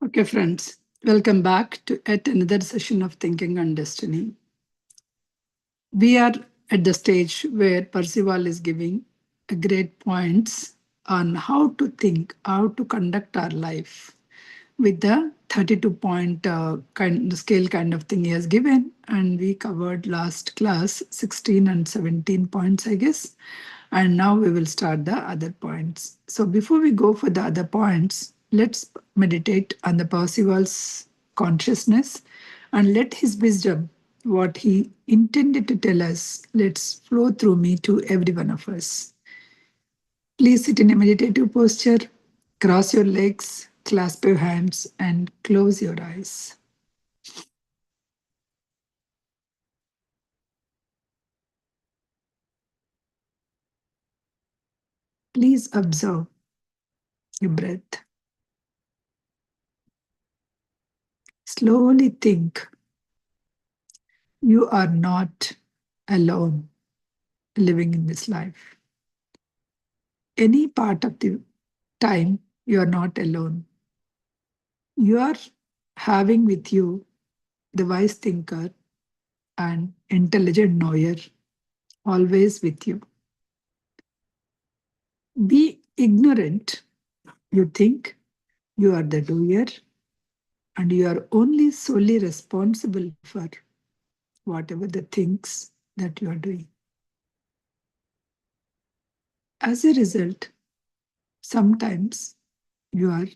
Okay, friends, welcome back to yet another session of Thinking on Destiny. We are at the stage where Percival is giving a great points on how to think, how to conduct our life with the 32-point scale kind of thing he has given. And we covered last class 16 and 17 points, I guess. And now we will start the other points. So before we go for the other points, let's meditate on the Percival's consciousness and let his wisdom, what he intended to tell us, let's flow through me to every one of us. Please sit in a meditative posture, cross your legs, clasp your hands, and close your eyes. Please observe your breath. Slowly think you are not alone living in this life. Any part of the time, you are not alone. You are having with you the wise thinker and intelligent knower always with you. Be ignorant. You think you are the doer and you are only solely responsible for whatever the things that you are doing. As a result, sometimes you are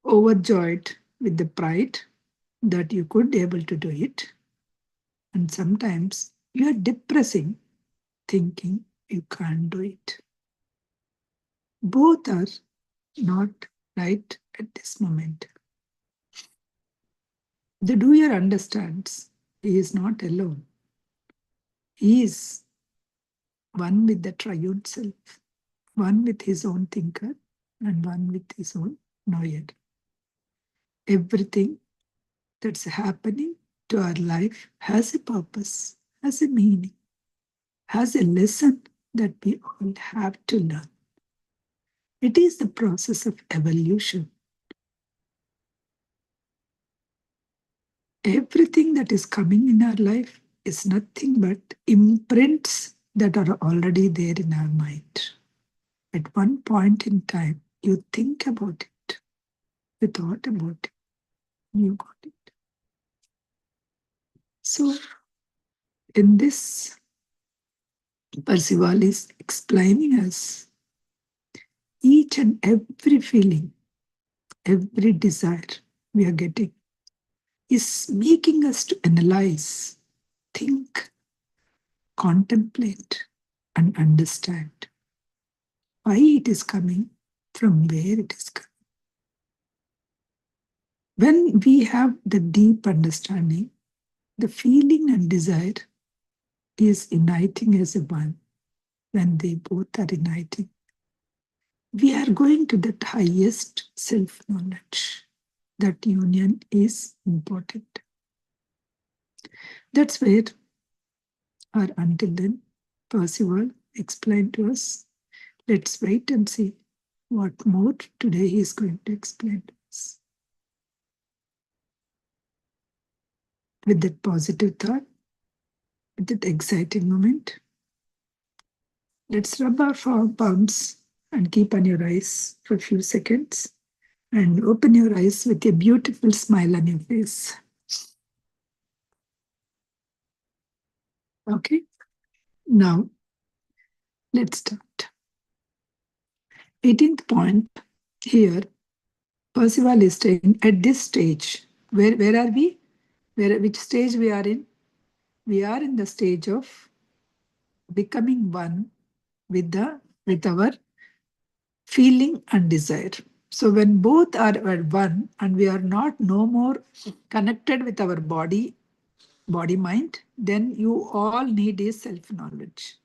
overjoyed with the pride that you could be able to do it. And sometimes you are depressing, thinking you can't do it. Both are not right at this moment. The doer understands he is not alone. He is one with the triune self, one with his own thinker, and one with his own knower. Everything that's happening to our life has a purpose, has a meaning, has a lesson that we all have to learn. It is the process of evolution. Everything that is coming in our life is nothing but imprints that are already there in our mind. At one point in time, you think about it, you thought about it, you got it. So, in this, Percival is explaining us each and every feeling, every desire we are getting is making us to analyze, think, contemplate, and understand why it is coming, from where it is coming. When we have the deep understanding, the feeling and desire is uniting as a one. When they both are uniting, we are going to that highest self-knowledge. That union is important. That's where our until then Percival explained to us. Let's wait and see what more today he is going to explain to us. With that positive thought, with that exciting moment, let's rub our palms and keep on your eyes for a few seconds and open your eyes with a beautiful smile on your face. Okay, now let's start. 18th point here, Percival is saying at this stage, where are we? Which stage we are in? We are in the stage of becoming one with our feeling and desire. So when both are at one and we are not no more connected with our body mind, then you all need is self-knowledge.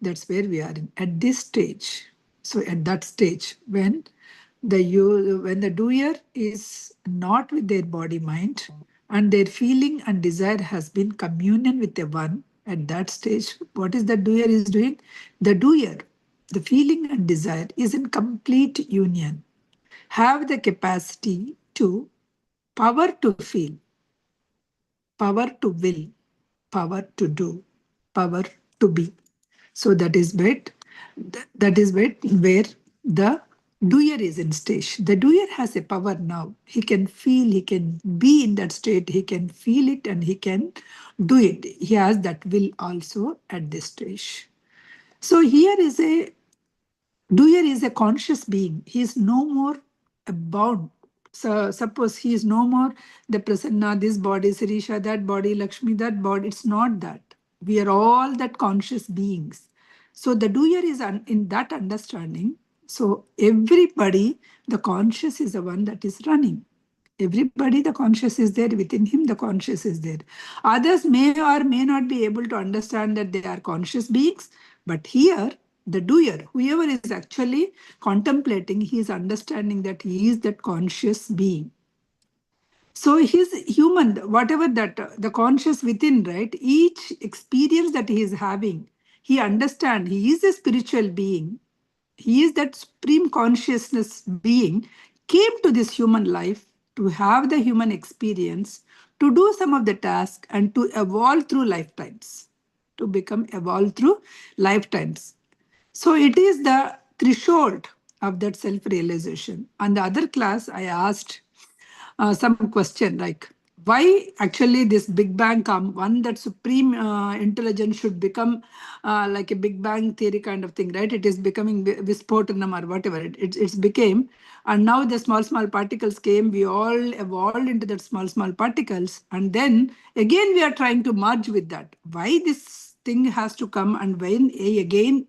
That's where we are in at this stage. So at that stage, when the doer is not with their body mind and their feeling and desire has been communion with the one, at that stage, what is the doer is doing? The doer, the feeling and desire is in complete union. have the capacity to power to feel, power to will, power to do, power to be. So that is where the doer is in stage. The doer has a power now. He can feel, he can be in that state, he can feel it and he can do it. He has that will also at this stage. So here is a doer is a conscious being. He is no more a bound. So suppose he is no more the Prasanna, this body, Sirisha, that body, Lakshmi, that body. It's not that. We are all that conscious beings. So the doer is in that understanding. So everybody, the conscious is the one that is running. Everybody, the conscious is there within him, the conscious is there. Others may or may not be able to understand that they are conscious beings, but here, the doer, whoever is actually contemplating, he is understanding that he is that conscious being. So his human, whatever that, the conscious within, right? Each experience that he is having, he understands he is a spiritual being. He is that supreme consciousness being, came to this human life to have the human experience, to do some of the tasks and to evolve through lifetimes, to become evolved through lifetimes. So it is the threshold of that self-realization. On the other class, I asked some question like, why actually this big bang come, one that supreme intelligence should become like a big bang theory kind of thing, right? It is becoming vispotanam or whatever it's became, and now the small particles came, we all evolved into that small particles, and then again we are trying to merge with that. Why this thing has to come, and when again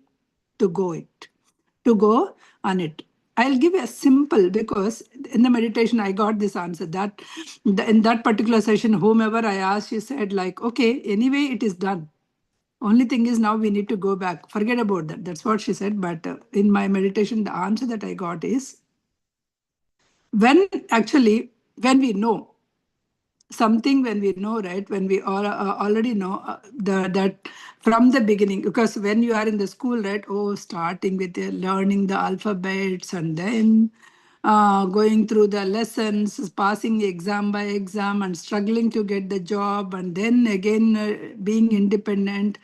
to go on it. I'll give a simple, because in the meditation I got this answer that in that particular session, whomever I asked, she said like, okay, anyway, it is done. Only thing is now we need to go back. Forget about that. That's what she said. But in my meditation, the answer that I got is when we know something, when we know, right, when we already know that from the beginning, because when you are in the school, right, oh, starting with learning the alphabets and then going through the lessons, passing exam by exam and struggling to get the job, and then again being independent,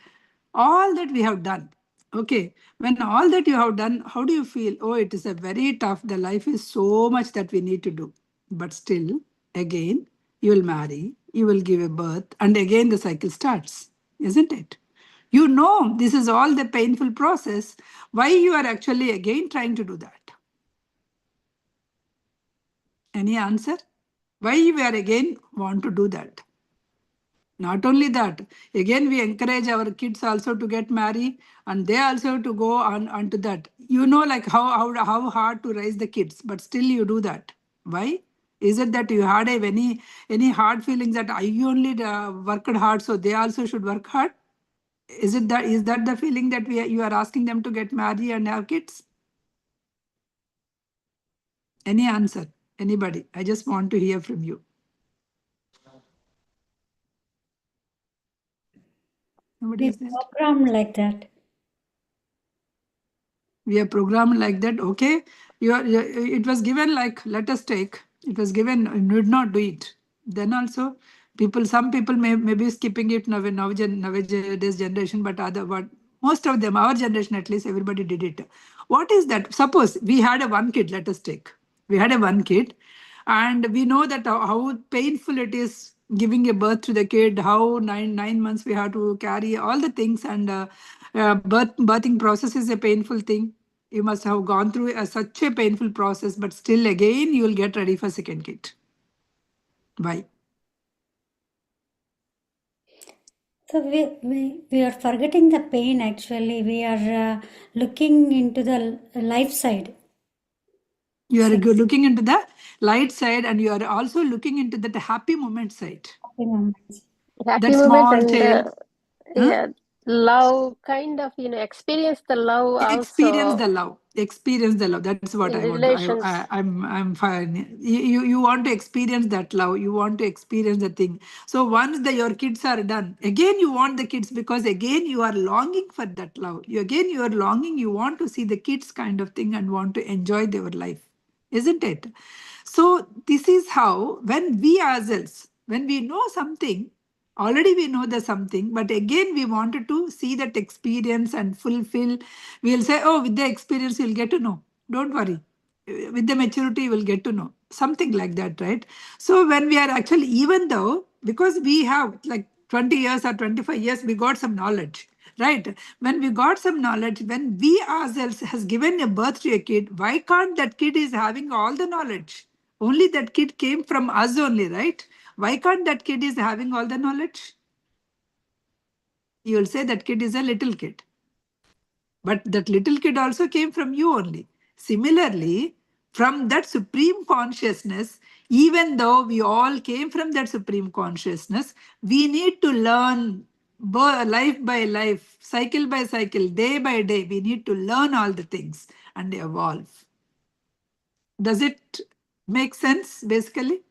all that we have done. Okay, when all that you have done, how do you feel? Oh, it is a very tough, the life is so much that we need to do. But still, again, you will marry, you will give a birth, and again the cycle starts, isn't it? You know this is all the painful process. Why you are actually again trying to do that? Any answer? Why we are again want to do that? Not only that, again we encourage our kids also to get married, and they also to go on to that. You know, like how hard to raise the kids, but still you do that. Why? Is it that you had any hard feelings that I only worked hard, so they also should work hard? Is that the feeling that you are asking them to get married and have kids? Any answer? Anybody? I just want to hear from you. Nobody We is there. programmed like that. We are programmed like that. Okay, it was given like, let us take, it was given, you need not do it. Then also some people may be skipping it nowadays generation, but most of them, our generation at least, everybody did it. What is that? Suppose we had a one kid, let us take, we had a one kid, and we know that how painful it is giving a birth to the kid, how nine months we have to carry all the things, and birthing process is a painful thing. You must have gone through such a painful process, but still again you will get ready for second kid. Why? So we are forgetting the pain actually. We are looking into the life side. You are See, looking into the light side, and you are also looking into the happy moment side. happy moments. Happy That moment small and child. Huh? yeah, love, kind of, experience the love Experience also the love. Experience the love. That's what in I want to. relations. I'm fine. You want to experience that love. You want to experience the thing. So once your kids are done, again you want the kids, because again you are longing for that love. You are longing. You want to see the kids kind of thing and want to enjoy their life. isn't it? So this is how, when we ourselves, when we know something, already we know the something, but again we wanted to see that experience and fulfill. We'll say, oh, with the experience you'll get to know. Don't worry. With the maturity you will get to know. Something like that, right? So when we are actually, even though, because we have like 20 years or 25 years, we got some knowledge, right? When we got some knowledge, when we ourselves has given a birth to a kid, why can't that kid is having all the knowledge? Only that kid came from us only, right? Why can't that kid is having all the knowledge? You will say that kid is a little kid. But that little kid also came from you only. Similarly, from that supreme consciousness, even though we all came from that supreme consciousness, we need to learn life by life, cycle by cycle, day by day. We need to learn all the things and evolve. Does it make sense, basically?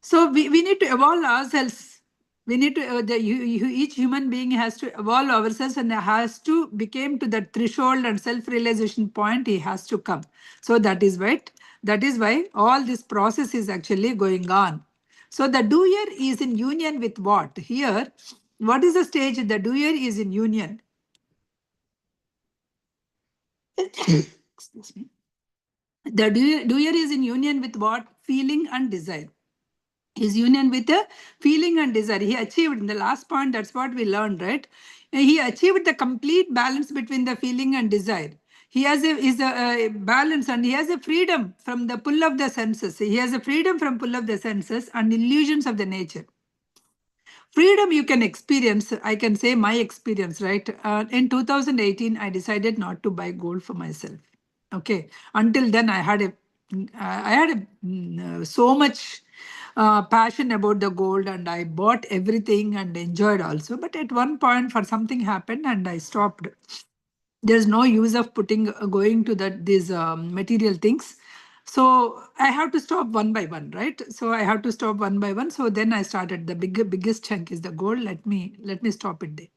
So we need to evolve ourselves. We need to, each human being has to evolve ourselves and has to become to that threshold and self-realization point he has to come. So that is why all this process is actually going on. So the doer is in union with what? Here, what is the stage? The doer is in union. Excuse me. The doer is in union with what? Feeling and desire. His union with the feeling and desire. He achieved in the last point, that's what we learned, right? He achieved the complete balance between the feeling and desire. He has a balance, and he has a freedom from the pull of the senses. He has a freedom from pull of the senses and illusions of the nature. Freedom you can experience, I can say my experience, right? In 2018, I decided not to buy gold for myself. Okay. Until then, so much passion about the gold, and I bought everything and enjoyed also. But at one point, for something happened and I stopped. There's no use of going to these material things. So I have to stop one by one, right? So I have to stop one by one. So then I started, the biggest chunk is the gold. Let me stop it there.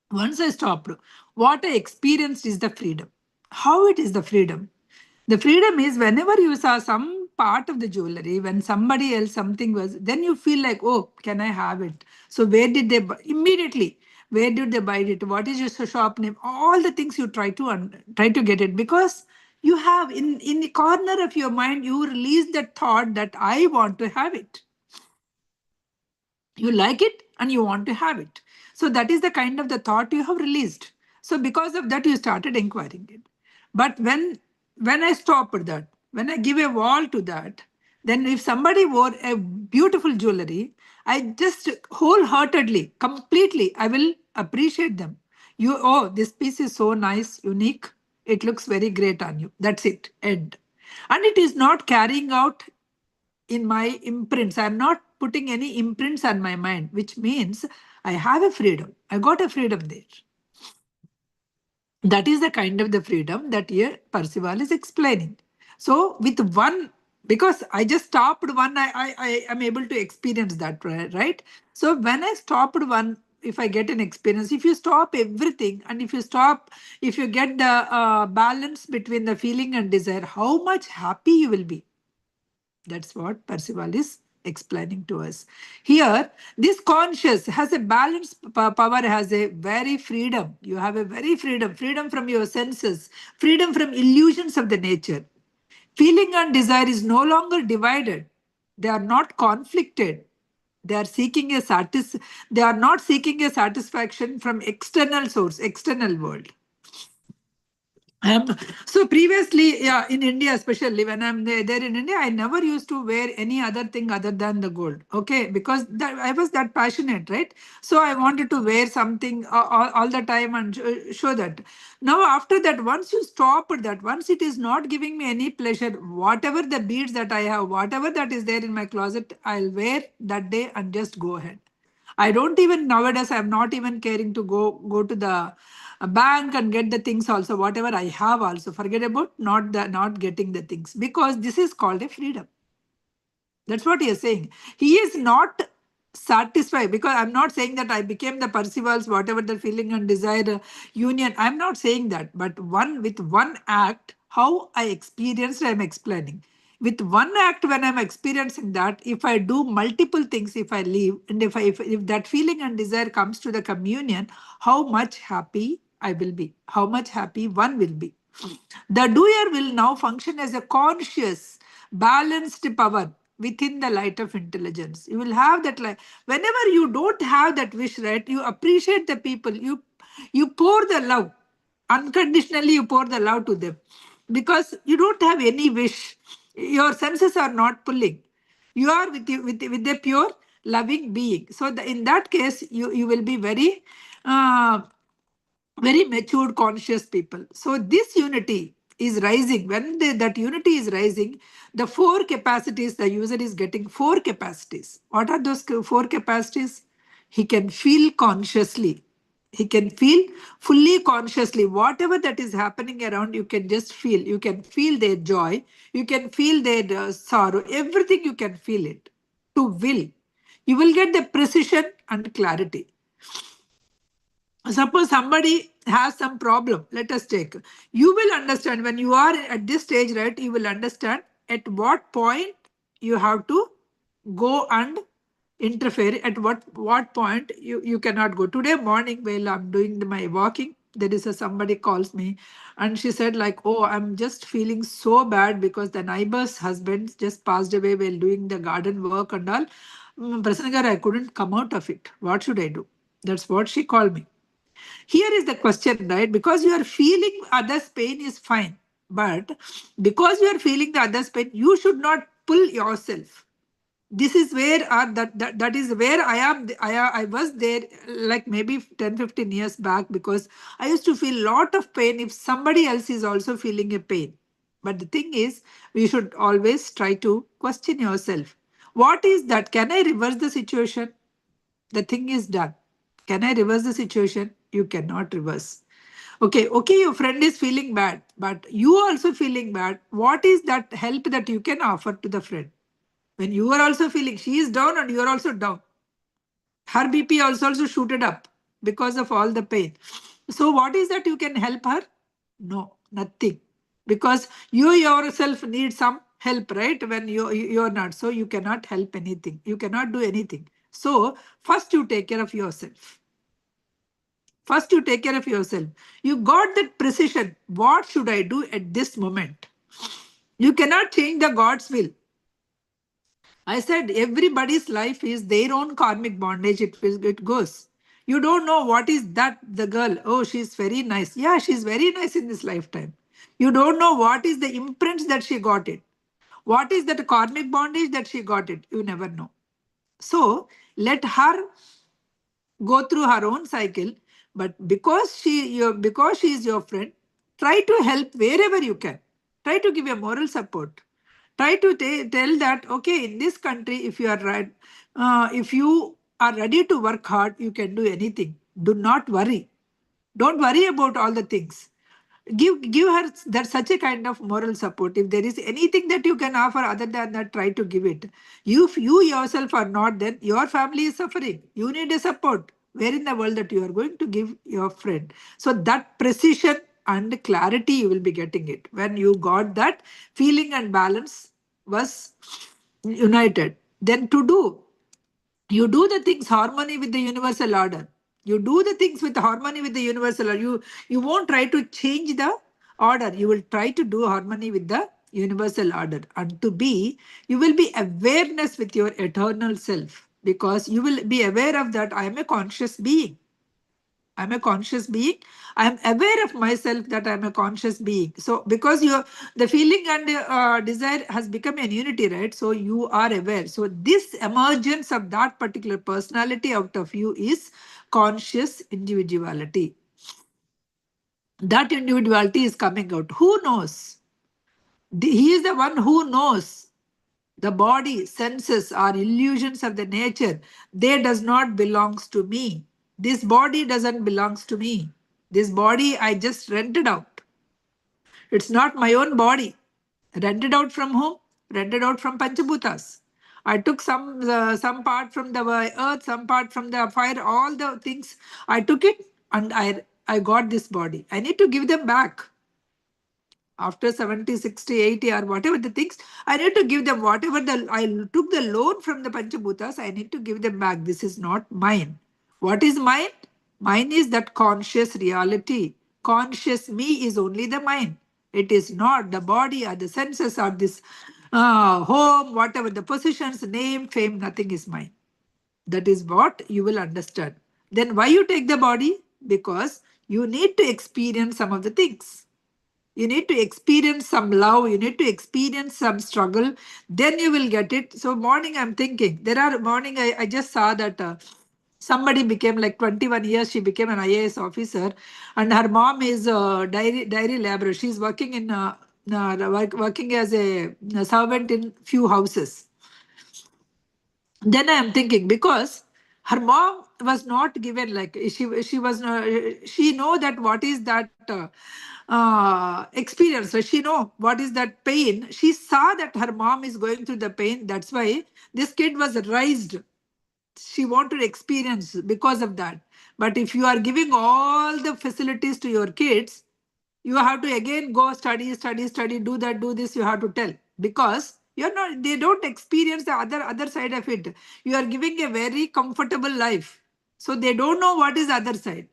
Once I stopped, what I experienced is the freedom. How it is the freedom? The freedom is whenever you saw some part of the jewelry, when somebody else something was, then you feel like, oh, can I have it? So where did they buy? Immediately? Where did they buy it? What is your shop name? All the things you try to try to get it, because you have in the corner of your mind you release that thought that I want to have it. You like it and you want to have it. So that is the kind of the thought you have released. So because of that you started inquiring it. But when I stopped that, when I give a wall to that, then if somebody wore a beautiful jewelry, I just wholeheartedly, completely, I will appreciate them. Oh, this piece is so nice, unique, it looks very great on you. That's it, end. And it is not carrying out in my imprints. I'm not putting any imprints on my mind, which means I have a freedom. I got a freedom there. That is the kind of the freedom that here Percival is explaining. So with one, because I just stopped one, I am able to experience that, right? So when I stopped one, if I get an experience, if you stop everything and if you get the balance between the feeling and desire, how much happy you will be. That's what Percival is explaining to us. Here, this conscious has a balanced power, has a very freedom. You have a very freedom from your senses, freedom from illusions of the nature. Feeling and desire is no longer divided. They are not conflicted. They are they are not seeking a satisfaction from external source, external world. So previously, yeah, in India, especially when I'm there in India, I never used to wear any other thing other than the gold. Okay, because I was that passionate, right? So I wanted to wear something all the time and show that. Now, after that, once you stop that, once it is not giving me any pleasure, whatever the beads that I have, whatever that is there in my closet, I'll wear that day and just go ahead. I don't even nowadays, I'm not even caring to go to the bank and get the things also, whatever I have also. Forget about not getting the things, because this is called a freedom. That's what he is saying. He is not satisfied, because I'm not saying that I became the Percival's, whatever the feeling and desire union. I'm not saying that. But with one act, how I experienced, I'm explaining. With one act, when I'm experiencing that, if I do multiple things, if I leave, and if that feeling and desire comes to the communion, how much happy I will be, how much happy one will be. The doer will now function as a conscious, balanced power within the light of intelligence. You will have that light. Whenever you don't have that wish, right, you appreciate the people, you pour the love. Unconditionally, you pour the love to them. Because you don't have any wish. Your senses are not pulling. You are with a pure loving being. So in that case, you will be very matured, conscious people. So this unity is rising. When that unity is rising, the four capacities, the user is getting four capacities. What are those four capacities? He can feel consciously. He can feel fully consciously. Whatever that is happening around, you can just feel. You can feel their joy. You can feel their sorrow. Everything you can feel it. To will. You will get the precision and clarity. Suppose somebody has some problem, let us take. You will understand when you are at this stage, right? You will understand at what point you have to go and interfere, at what point you cannot go. Today morning, while I'm doing my walking, there is somebody calls me and she said like, oh, I'm just feeling so bad because the neighbor's husband just passed away while doing the garden work and all. Prasanna garu, I couldn't come out of it. What should I do? That's what she called me. Here is the question, right? Because you are feeling others' pain is fine. But because you are feeling the others' pain, you should not pull yourself. This is where that is where I am. I was there like maybe 10-15 years back, because I used to feel lot of pain if somebody else is also feeling a pain. But the thing is, we should always try to question yourself. What is that? Can I reverse the situation? The thing is done. Can I reverse the situation? You cannot reverse. Okay, your friend is feeling bad, but you are also feeling bad. What is that help that you can offer to the friend? When you are also feeling, she is down and you are also down. Her BP also shooted up because of all the pain. So what is that you can help her? No, nothing. Because you yourself need some help, right? When you're not, so you cannot help anything. You cannot do anything. So first you take care of yourself. First you take care of yourself. You got that precision. What should I do at this moment? You cannot change the God's will. I said everybody's life is their own karmic bondage. It goes. You don't know what is that the girl. Oh, she's very nice. Yeah, she's very nice in this lifetime. You don't know what is the imprints that she got it. What is that karmic bondage that she got it. You never know. So let her go through her own cycle. But because she is your friend, try to help wherever you can. Try to give a moral support. Try to tell that, okay, in this country, if you are right, if you are ready to work hard, you can do anything. Do not worry. Don't worry about all the things. Give her that such a kind of moral support. If there is anything that you can offer other than that, try to give it. If you yourself are not, then your family is suffering. You need a support. Where in the world that you are going to give your friend? So that precision and clarity you will be getting it when you got that feeling and balance was united. Then to do, you do the things harmony with the universal order. You do the things with harmony with the universal order. You won't try to change the order. You will try to do harmony with the universal order. And to be, you will be awareness with your eternal self, because you will be aware of that I am a conscious being. I'm a conscious being. I'm aware of myself that I'm a conscious being. So because the feeling and desire has become a unity, right? So you are aware. So this emergence of that particular personality out of you is conscious individuality. That individuality is coming out. Who knows? He is the one who knows. The body, senses are illusions of the nature. They does not belongs to me. This body doesn't belongs to me. This body I just rented out. It's not my own body. Rented out from whom? Rented out from Panchabhutas. I took some part from the earth, some part from the fire, all the things. I took it and I got this body. I need to give them back. After 70, 60, 80 or whatever the things, I need to give them whatever I took the loan from the Panchabhutas, I need to give them back. This is not mine. What is mine? Mine is that conscious reality. Conscious me is only the mind. It is not the body or the senses or this home, whatever the positions, name, fame, nothing is mine. That is what you will understand. Then why you take the body? Because you need to experience some of the things. You need to experience some love. You need to experience some struggle. Then you will get it. So morning I'm thinking, morning I just saw that somebody became like 21 years, she became an IAS officer and her mom is a dairy laborer. She's working in working as a servant in few houses. Then I am thinking, because her mom was not given, like she was she know that what is that experience. So she know what is that pain. She saw that her mom is going through the pain. That's why this kid was raised. She wanted experience because of that. But if you are giving all the facilities to your kids, you have to again go study, do that, do this. You have to tell, because you're not, they don't experience the other side of it. You are giving a very comfortable life, so they don't know what is the other side.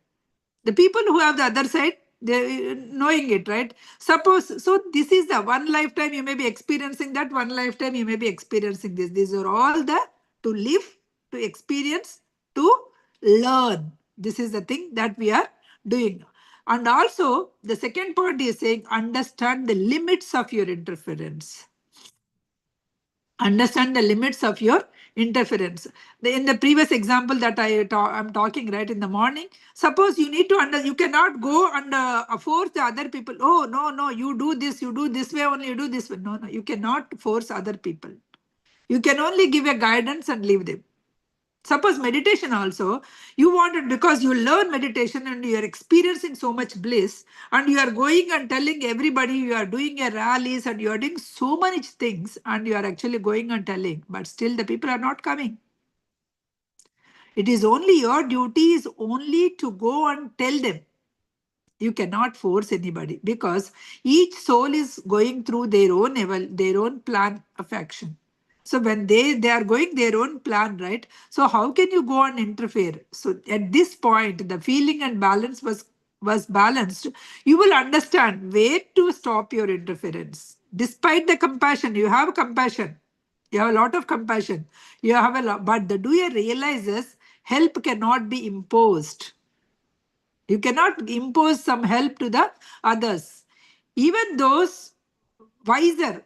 The people who have the other side, they knowing it, right? Suppose, so this is the one lifetime you may be experiencing that, one lifetime you may be experiencing this. These are all the to live, to experience, to learn. This is the thing that we are doing. And also the second point is saying understand the limits of your interference. Understand the limits of your interference. In the previous example that I'm talking right in the morning, suppose you need to you cannot go and force the other people. Oh, no, you do this way only, you do this way. No, you cannot force other people. You can only give a guidance and leave them. Suppose meditation also, you want it because you learn meditation and you are experiencing so much bliss and you are going and telling everybody, you are doing a rallies and you are doing so many things and you are actually going and telling, but still the people are not coming. It is only your duty is only to go and tell them. You cannot force anybody because each soul is going through their own plan of action. So when they are going their own plan, right? So how can you go and interfere? So at this point, the feeling and balance was balanced. You will understand where to stop your interference. Despite the compassion, you have compassion. You have a lot of compassion. You have a lot, but the doer realizes help cannot be imposed. You cannot impose some help to the others. Even those wiser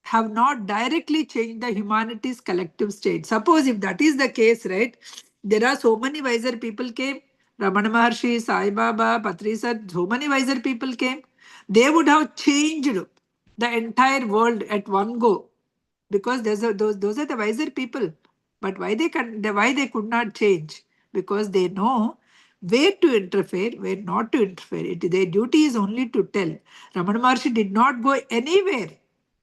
have not directly changed the humanity's collective state. Suppose if that is the case, right? There are so many wiser people came. Ramana Maharshi, Sai Baba, Patrisat, so many wiser people came. They would have changed the entire world at one go, because those are the wiser people. But why they could not change? Because they know where to interfere, where not to interfere. Their duty is only to tell. Ramana Maharshi did not go anywhere.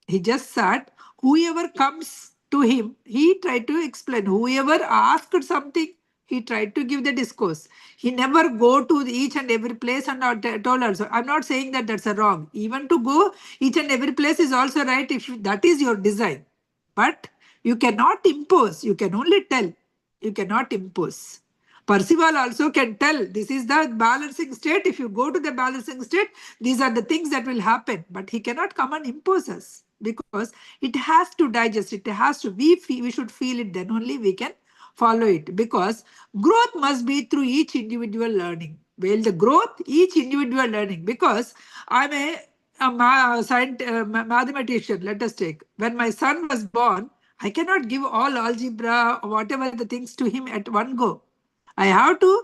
He just sat. Whoever comes to him, he tried to explain. Whoever asked something, he tried to give the discourse. He never go to each and every place and told also. I'm not saying that that's a wrong. Even to go each and every place is also right if that is your design. But you cannot impose. You can only tell. You cannot impose. Percival also can tell this is the balancing state. If you go to the balancing state, these are the things that will happen. But he cannot come and impose us, because it has to digest. It has to, we should feel it, then only we can follow it. Because growth must be through each individual learning. Well, the growth, each individual learning. Because I'm mathematician, let us take. When my son was born, I cannot give all algebra or whatever the things to him at one go. I have to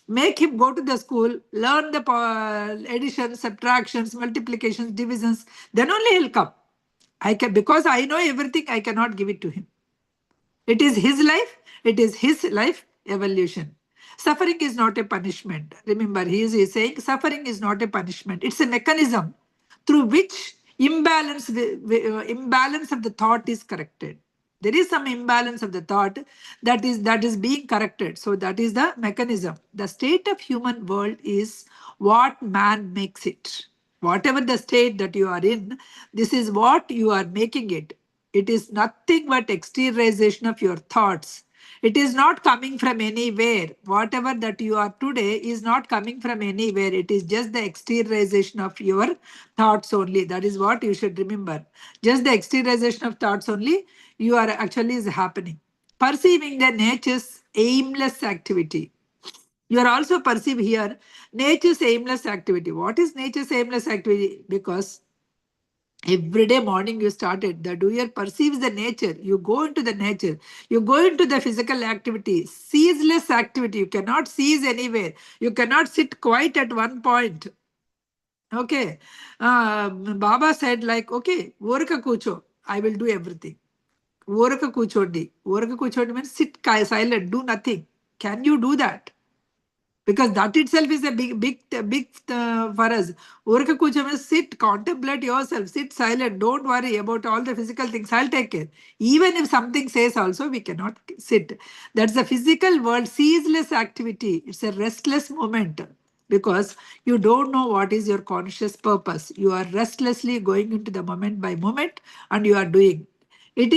make him go to the school, learn the additions, subtractions, multiplications, divisions. Then only he'll come. I can, because I know everything, I cannot give it to him. It is his life. It is his life evolution. Suffering is not a punishment. Remember, he is saying suffering is not a punishment. It's a mechanism through which imbalance of the thought is corrected. There is some imbalance of the thought that is being corrected. So that is the mechanism. The state of human world is what man makes it. Whatever the state that you are in, this is what you are making it. It is nothing but exteriorization of your thoughts. It is not coming from anywhere. Whatever that you are today is not coming from anywhere. It is just the exteriorization of your thoughts only. That is what you should remember. Just the exteriorization of thoughts only, you are actually is happening. Perceiving the nature's aimless activity. You are also perceive here nature's aimless activity. What is nature's aimless activity? Because every day morning you started, the doer perceives the nature. You go into the nature. You go into the physical activity, ceaseless activity. You cannot cease anywhere. You cannot sit quiet at one point. Okay. Baba said like, okay, Voraka Kucho, I will do everything. Voraka Kuchodi. Voraka Kuchodi means sit silent, do nothing. Can you do that? Because that itself is a big for us. Urka kucham is sit, contemplate yourself, sit silent, don't worry about all the physical things, I'll take care. Even if something says also, we cannot sit. That's the physical world, ceaseless activity. It's a restless moment because you don't know what is your conscious purpose. You are restlessly going into the moment by moment and you are doing. It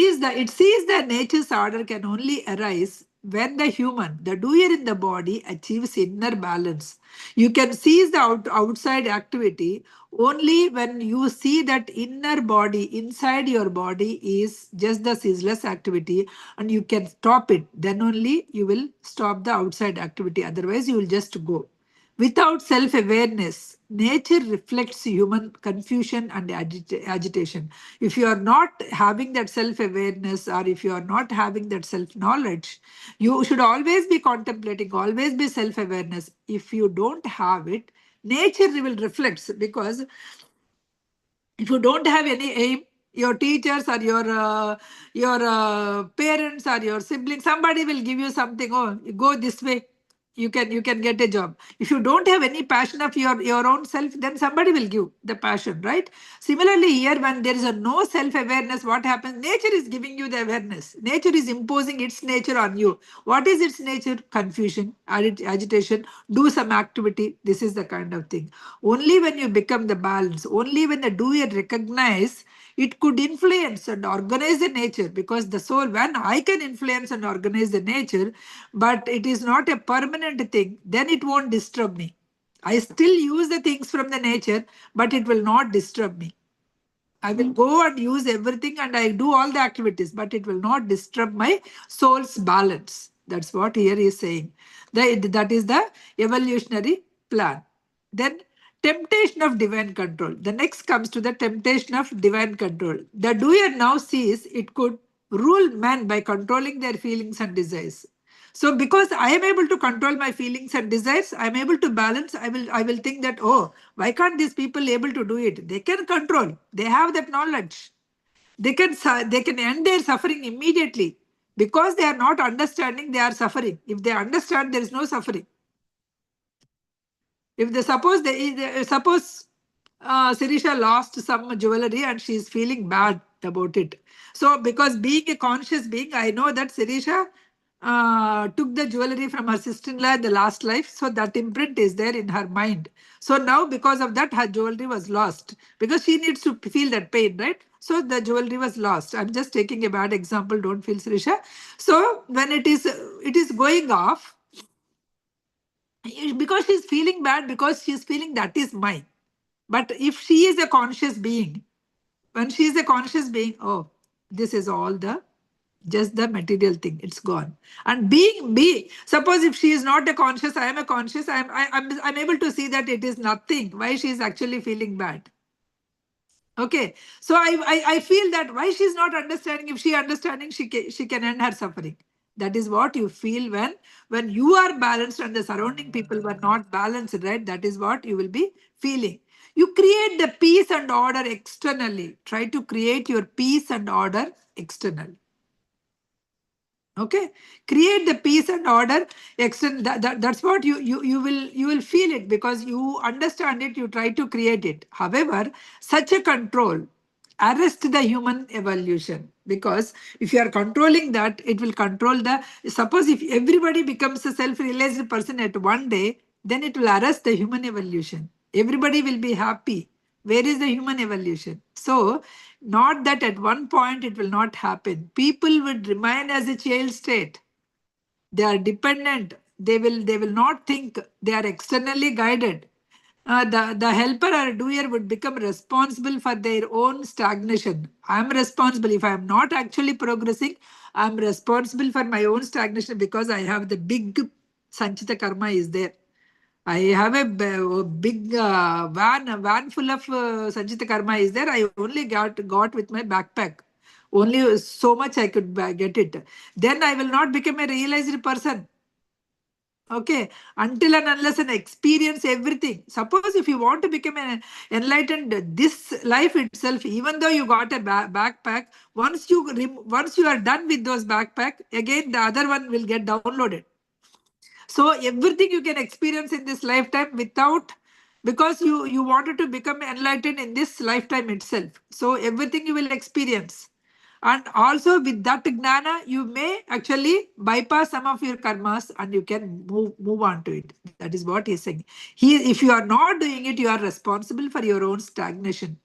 sees that nature's order can only arise when the human, the doer in the body, achieves inner balance. You can seize the outside activity only when you see that inner body, inside your body is just the ceaseless activity and you can stop it. Then only you will stop the outside activity. Otherwise, you will just go. Without self awareness, nature reflects human confusion and agitation. If you are not having that self awareness or if you are not having that self knowledge, you should always be contemplating, always be self awareness. If you don't have it, nature will reflect because if you don't have any aim, your teachers or your parents or your siblings, somebody will give you something. Oh, you go this way, you can get a job. If you don't have any passion of your own self, then somebody will give the passion, right? Similarly here, when there is a no self awareness, what happens? Nature is giving you the awareness. Nature is imposing its nature on you. What is its nature? Confusion, agitation. Do some activity. This is the kind of thing. Only when you become the balance, only when the doer recognize, it could influence and organize the nature, because the soul, when I can influence and organize the nature, but it is not a permanent thing, then it won't disturb me. I still use the things from the nature, but it will not disturb me. I will go and use everything and I do all the activities, but it will not disturb my soul's balance. That's what here he is saying. That is the evolutionary plan. Then temptation of divine control. The next comes to the temptation of divine control. The doer now sees it could rule men by controlling their feelings and desires. So because I am able to control my feelings and desires, I am able to balance, I will think that, oh, why can't these people able to do it? They can control. They have that knowledge. They can end their suffering immediately. Because they are not understanding, they are suffering. If they understand, there is no suffering. If suppose Sirisha lost some jewelry and she is feeling bad about it. So because being a conscious being, I know that Sirisha took the jewelry from her sister-in-law in the last life. So that imprint is there in her mind. So now because of that, her jewelry was lost because she needs to feel that pain, right? So the jewelry was lost. I'm just taking a bad example. Don't feel, Sirisha. So when it is going off, because she's feeling bad, because she's feeling that is mine. But if she is a conscious being, when she is a conscious being, oh, this is all the just the material thing, it's gone. And suppose if she is not a conscious, I am a conscious, I'm able to see that it is nothing, why she is actually feeling bad. Okay, so I feel that why she's not understanding. If she understanding, she can end her suffering. That is what you feel when you are balanced and the surrounding people were not balanced, right? That is what you will be feeling. You create the peace and order externally. Try to create your peace and order externally. Okay, create the peace and order. Extend that's what you will feel it because you understand it. You try to create it. However, such a control arrest the human evolution, because if you are controlling that, it will control the. Suppose if everybody becomes a self-realized person at one day, then it will arrest the human evolution. Everybody will be happy. Where is the human evolution? So, not that at one point it will not happen. People would remain as a child state. They are dependent. They will not think. They are externally guided. The helper or doer would become responsible for their own stagnation. I'm responsible. If I'm not actually progressing, I'm responsible for my own stagnation because I have the big Sanchita karma is there. I have a big van full of Sanchita karma is there. I only got with my backpack. Only so much I could get it. Then I will not become a realized person. Okay, until and unless and experience everything. Suppose if you want to become an enlightened this life itself, even though you got a backpack, once you are done with those backpack, again the other one will get downloaded. So everything you can experience in this lifetime without, because you wanted to become enlightened in this lifetime itself. So everything you will experience. And also with that gnana, you may actually bypass some of your karmas and you can move on to it. That is what he's saying. If you are not doing it, you are responsible for your own stagnation.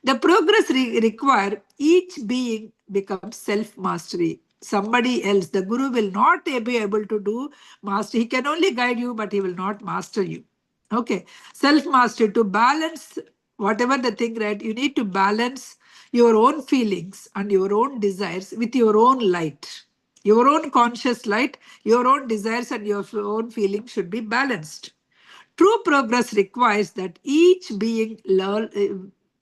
The progress require each being becomes self-mastery. Somebody else, the guru will not be able to do master. He can only guide you, but he will not master you. Okay, self-mastery to balance whatever the thing, right? You need to balance your own feelings and your own desires with your own light. Your own conscious light, your own desires and your own feelings should be balanced. True progress requires that each being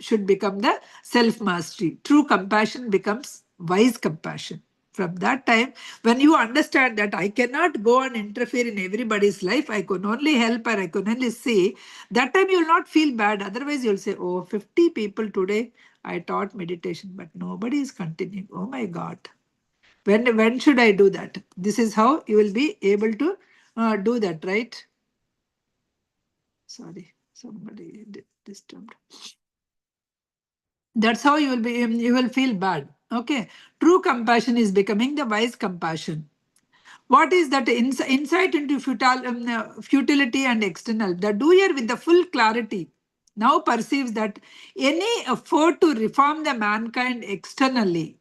should become the self-mastery. True compassion becomes wise compassion. From that time, when you understand that I cannot go and interfere in everybody's life, I can only help or I can only see, that time you will not feel bad. Otherwise, you'll say, oh, 50 people today I taught meditation, but nobody is continuing. Oh my God. When should I do that? This is how you will be able to do that, right? Sorry, somebody disturbed. That's how you will be, you will feel bad. Okay. True compassion is becoming the wise compassion. What is that insight into futility and external? The doer with the full clarity now perceives that any effort to reform the mankind externally,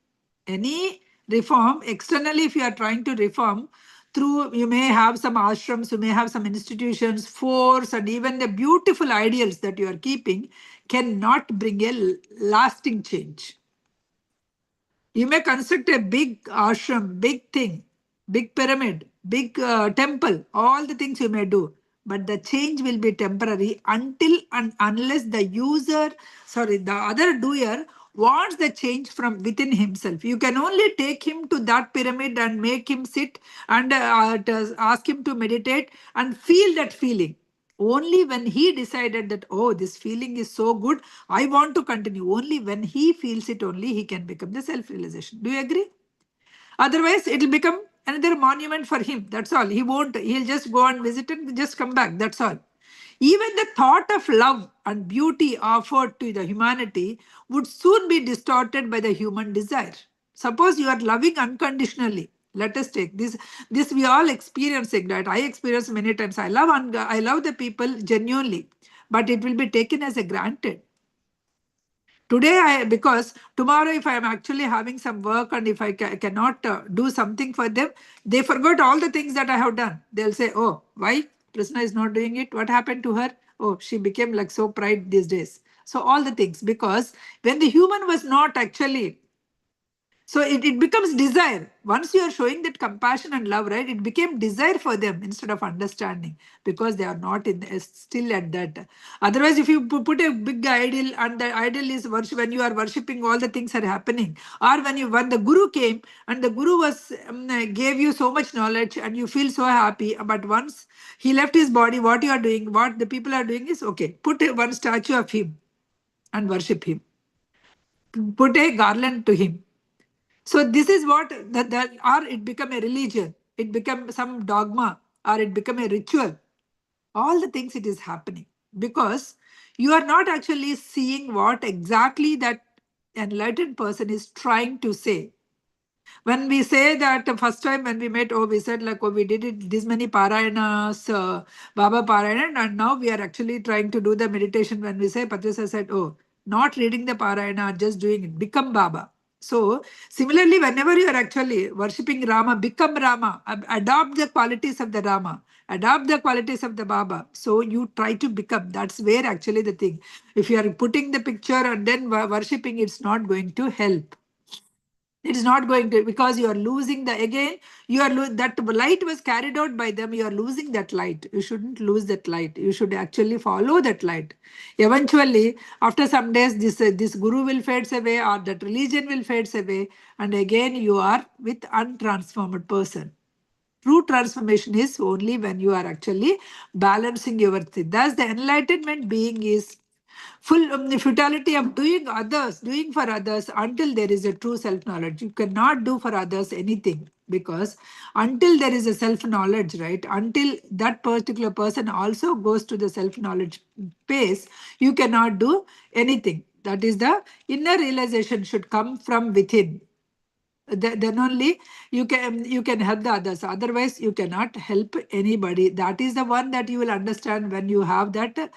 any reform externally, if you are trying to reform through, you may have some ashrams, you may have some institutions, force, and even the beautiful ideals that you are keeping cannot bring a lasting change. You may construct a big ashram, big thing, big pyramid, big temple, all the things you may do. But the change will be temporary until and unless the the other doer wants the change from within himself. You can only take him to that pyramid and make him sit and ask him to meditate and feel that feeling. Only when he decided that, oh, this feeling is so good, I want to continue. Only when he feels it, only he can become the self-realization. Do you agree? Otherwise, it will become another monument for him. That's all. He won't, he'll just go and visit and just come back. That's all. Even the thought of love and beauty offered to the humanity would soon be distorted by the human desire. Suppose you are loving unconditionally. Let us take this. This we all experiencing that. I experience many times. I love the people genuinely, but it will be taken as a granted. Today, because tomorrow if I am actually having some work and if I cannot do something for them, they forgot all the things that I have done. They'll say, oh, why Prasanna is not doing it? What happened to her? Oh, she became like so pride these days. So all the things, because when the human was not actually, so it becomes desire. Once you are showing that compassion and love, right, it became desire for them instead of understanding, because they are not in still at that. Otherwise, if you put a big idol and the idol is worship, when you are worshipping, all the things are happening. Or when the guru came and the guru was gave you so much knowledge and you feel so happy, but once he left his body, what you are doing, what the people are doing is, okay, put one statue of him and worship him. Put a garland to him. So this is what that or it become a religion, it become some dogma, or it become a ritual. All the things it is happening because you are not actually seeing what exactly that enlightened person is trying to say. When we say that the first time when we met, oh, we said like, oh, we did it this many parayanas, Baba Parayan, and now we are actually trying to do the meditation. When we say, Patrisa said, oh, not reading the Parayana, just doing it. Become Baba. So, similarly, whenever you are actually worshipping Rama, become Rama, adopt the qualities of the Rama, adopt the qualities of the Baba. So, you try to become. That's where actually the thing. If you are putting the picture and then worshipping, it's not going to help. It is not going to, because you are losing the, again, you are that light was carried out by them, you are losing that light. You shouldn't lose that light. You should actually follow that light. Eventually, after some days, this guru will fades away, or that religion will fades away, and again you are with untransformed person. True transformation is only when you are actually balancing your thing. Thus, the enlightenment being is full the futility of doing for others until there is a true self-knowledge. You cannot do for others anything, because until there is a self-knowledge, right? Until that particular person also goes to the self-knowledge pace, you cannot do anything. That is the inner realization should come from within. Then only you can help the others. Otherwise, you cannot help anybody. That is the one that you will understand when you have that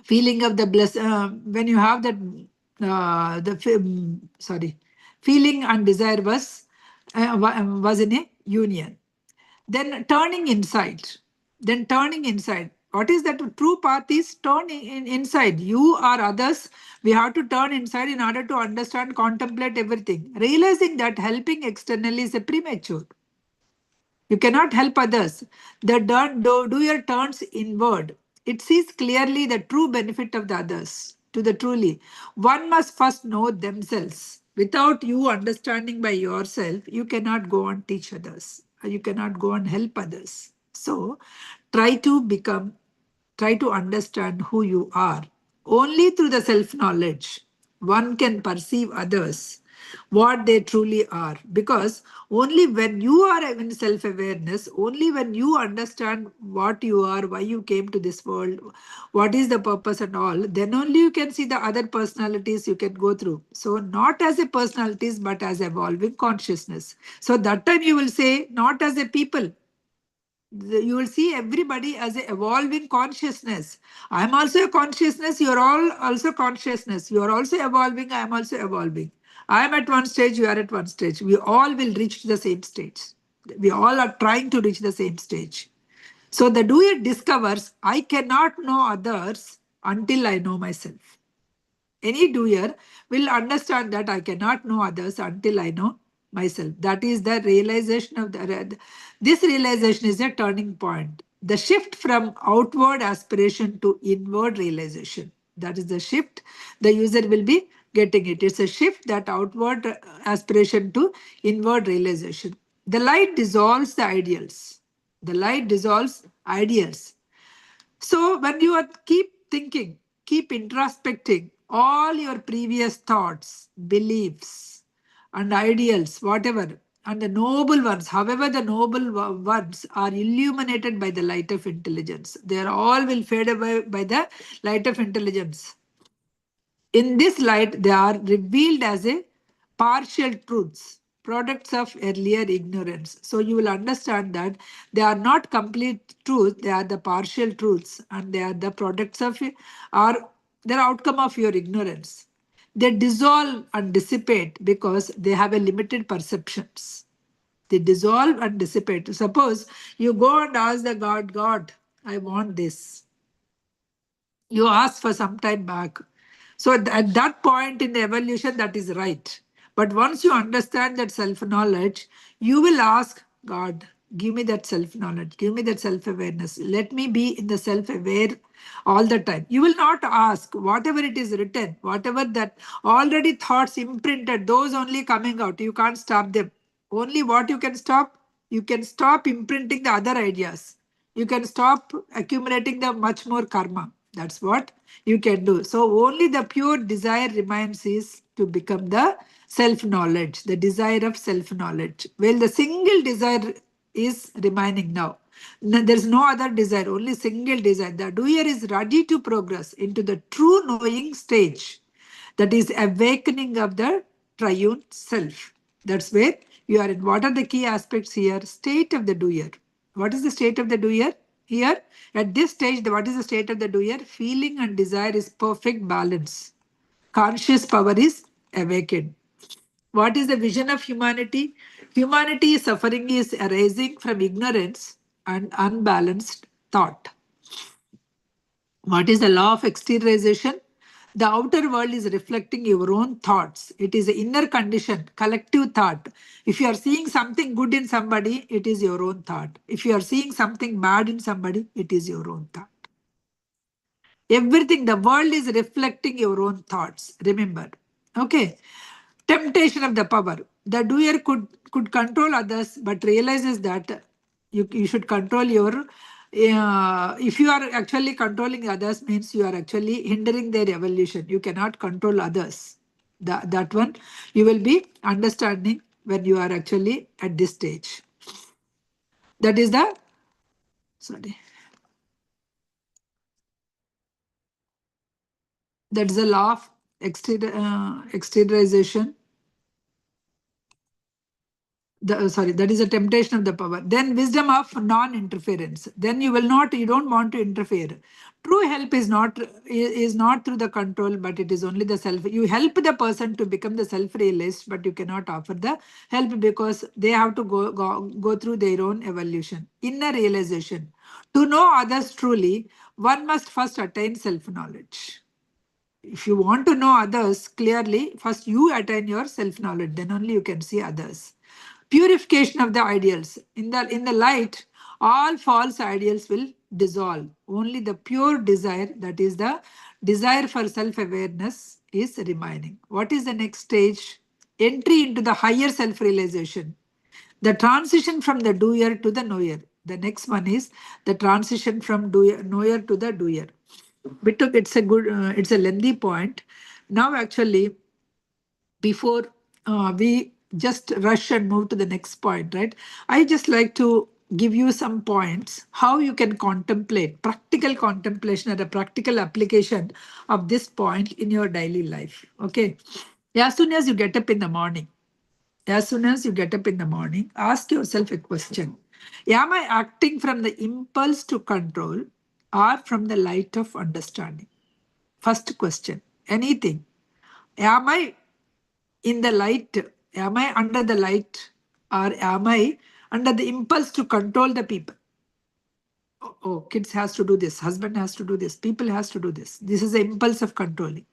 feeling of the bliss. When you have that sorry, feeling and desire was in a union. Then turning inside. Then turning inside. What is that true path is turning inside. You or others, we have to turn inside in order to understand, contemplate everything. Realizing that helping externally is a premature. You cannot help others. The doer turns inward. It sees clearly the true benefit of the others. To the truly, one must first know themselves. Without you understanding by yourself, you cannot go and teach others. You cannot go and help others. So, try to become, try to understand who you are. Only through the self knowledge, one can perceive others what they truly are. Because only when you are in self awareness, only when you understand what you are, why you came to this world, what is the purpose and all, then only you can see the other personalities you can go through. So, not as a personalities, but as evolving consciousness. So, that time you will say, not as a people, you will see everybody as a evolving consciousness. I'm also a consciousness, you're all also consciousness. You are also evolving, I am also evolving. I am at one stage, you are at one stage. We all will reach the same stage. We all are trying to reach the same stage. So the doer discovers, I cannot know others until I know myself. Any doer will understand that I cannot know others until I know myself. That is the realization of this realization is a turning point. The shift from outward aspiration to inward realization. That is the shift. The user will be getting it. It's a shift, that outward aspiration to inward realization. The light dissolves the ideals. The light dissolves ideals. So when you are keep thinking, keep introspecting all your previous thoughts, beliefs, and ideals, whatever, and the noble ones, however the noble ones are illuminated by the light of intelligence. They are all will fade away by the light of intelligence. In this light, they are revealed as a partial truths, products of earlier ignorance. So you will understand that they are not complete truth, they are the partial truths, and they are the products of or their outcome of your ignorance. They dissolve and dissipate because they have a limited perceptions. They dissolve and dissipate. Suppose you go and ask the God, I want this. You asked for some time back. So at that point in the evolution, that is right. But once you understand that self-knowledge, you will ask God, give me that self-knowledge, give me that self-awareness. Let me be in the self-aware all the time. You will not ask whatever it is written, whatever that already thoughts imprinted, those only coming out. You can't stop them. Only what you can stop imprinting the other ideas. You can stop accumulating the much more karma. That's what you can do. So only the pure desire remains is to become the self-knowledge, the desire of self-knowledge. Well, the single desire is remaining now. There's no other desire, only single desire. The doer is ready to progress into the true knowing stage. That is awakening of the triune self. That's where you are in. What are the key aspects here? State of the doer. What is the state of the doer? Here, at this stage, what is the state of the doer? Feeling and desire is perfect balance. Conscious power is awakened. What is the vision of humanity? Humanity suffering is arising from ignorance and unbalanced thought. What is the law of exteriorization? The outer world is reflecting your own thoughts. It is an inner condition, collective thought. If you are seeing something good in somebody, it is your own thought. If you are seeing something bad in somebody, it is your own thought. Everything, the world is reflecting your own thoughts. Remember. Okay. Temptation of the power. The doer could control others, but realizes that you should control your. If you are actually controlling others, means you are actually hindering their evolution. You cannot control others. That one you will be understanding when you are actually at this stage. That is the sorry. That is the law of exteriorization. That is a temptation of the power. Then wisdom of non-interference. Then you don't want to interfere. True help is not through the control, but it is only the self. You help the person to become the self-realized, but you cannot offer the help because they have to go through their own evolution. Inner realization. To know others truly, one must first attain self-knowledge. If you want to know others clearly, first you attain your self-knowledge, then only you can see others. Purification of the ideals. In the light, all false ideals will dissolve. Only the pure desire, that is the desire for self-awareness, is remaining. What is the next stage? Entry into the higher self-realization. The transition from the doer to the knower. The next one is the transition from knower to the doer. It's a lengthy point. Now, actually, before we just rush and move to the next point, right? I just like to give you some points how you can contemplate practical contemplation and a practical application of this point in your daily life. Okay. As soon as you get up in the morning, ask yourself a question. Am I acting from the impulse to control or from the light of understanding? First question. Anything. Am I in the light? Am I under the light? Or am I under the impulse to control the people? Oh, kids has to do this, husband has to do this, people has to do this. This is the impulse of controlling.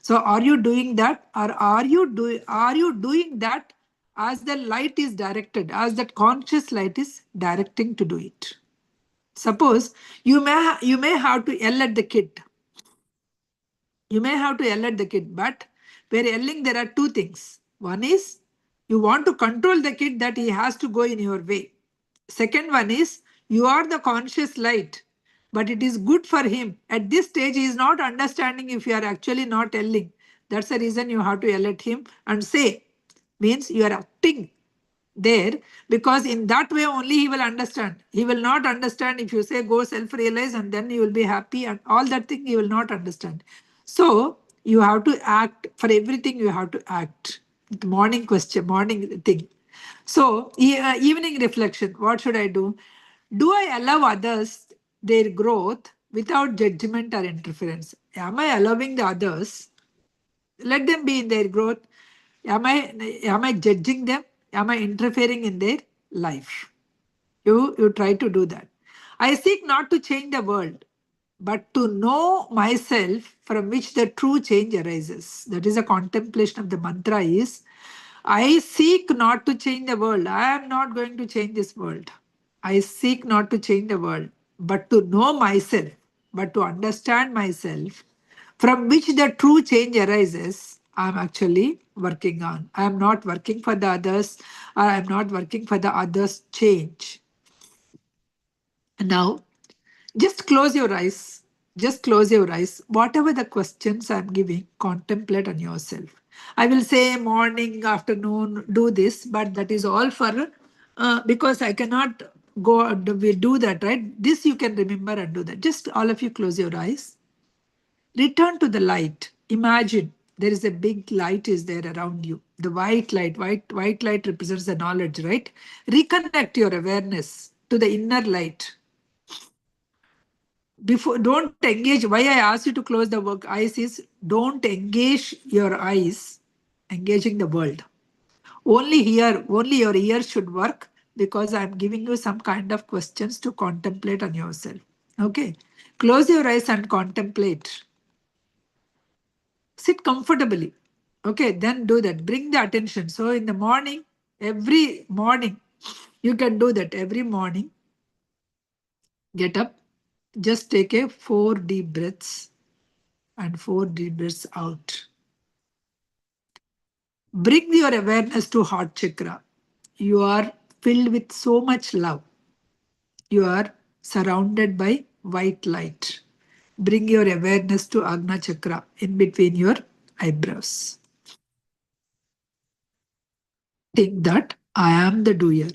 So are you doing that, or are you doing that as the light is directed, as that conscious light is directing to do it? Suppose you may have to yell at the kid. You may have to yell at the kid, but where yelling, there are two things. One is you want to control the kid that he has to go in your way. Second one is you are the conscious light, but it is good for him. At this stage, he is not understanding if you are actually not yelling. That's the reason you have to yell at him and say, means you are acting there, because in that way only he will understand. He will not understand if you say go self-realize and then you will be happy and all that thing he will not understand. So you have to act for everything. You have to act. Morning question, morning thing. So evening reflection. What should I do? Do I allow others their growth without judgment or interference? Am I allowing the others? Let them be in their growth. Am I judging them? Am I interfering in their life? You try to do that. I seek not to change the world, but to know myself from which the true change arises. That is a contemplation of the mantra is, I seek not to change the world. I am not going to change this world. I seek not to change the world, but to know myself, but to understand myself, from which the true change arises. I'm actually working on. I am not working for the others, or I am not working for the others' change. Now, just close your eyes. Just close your eyes. Whatever the questions I'm giving, contemplate on yourself. I will say morning, afternoon, do this, but that is all for because I cannot go. We do that, right? This you can remember and do that. Just all of you close your eyes. Return to the light. Imagine there is a big light is there around you. The white light, white light represents the knowledge, right? Reconnect your awareness to the inner light. Before, don't engage. Why I asked you to close the work eyes is don't engage your eyes, engaging the world. Only here, only your ears should work because I'm giving you some kind of questions to contemplate on yourself. Okay. Close your eyes and contemplate. Sit comfortably. Okay, then do that. Bring the attention. So in the morning, every morning, you can do that. Every morning, get up, just take a 4 deep breaths and 4 deep breaths out. Bring your awareness to heart chakra. You are filled with so much love. You are surrounded by white light. Bring your awareness to Agna chakra in between your eyebrows. Think that I am the doer.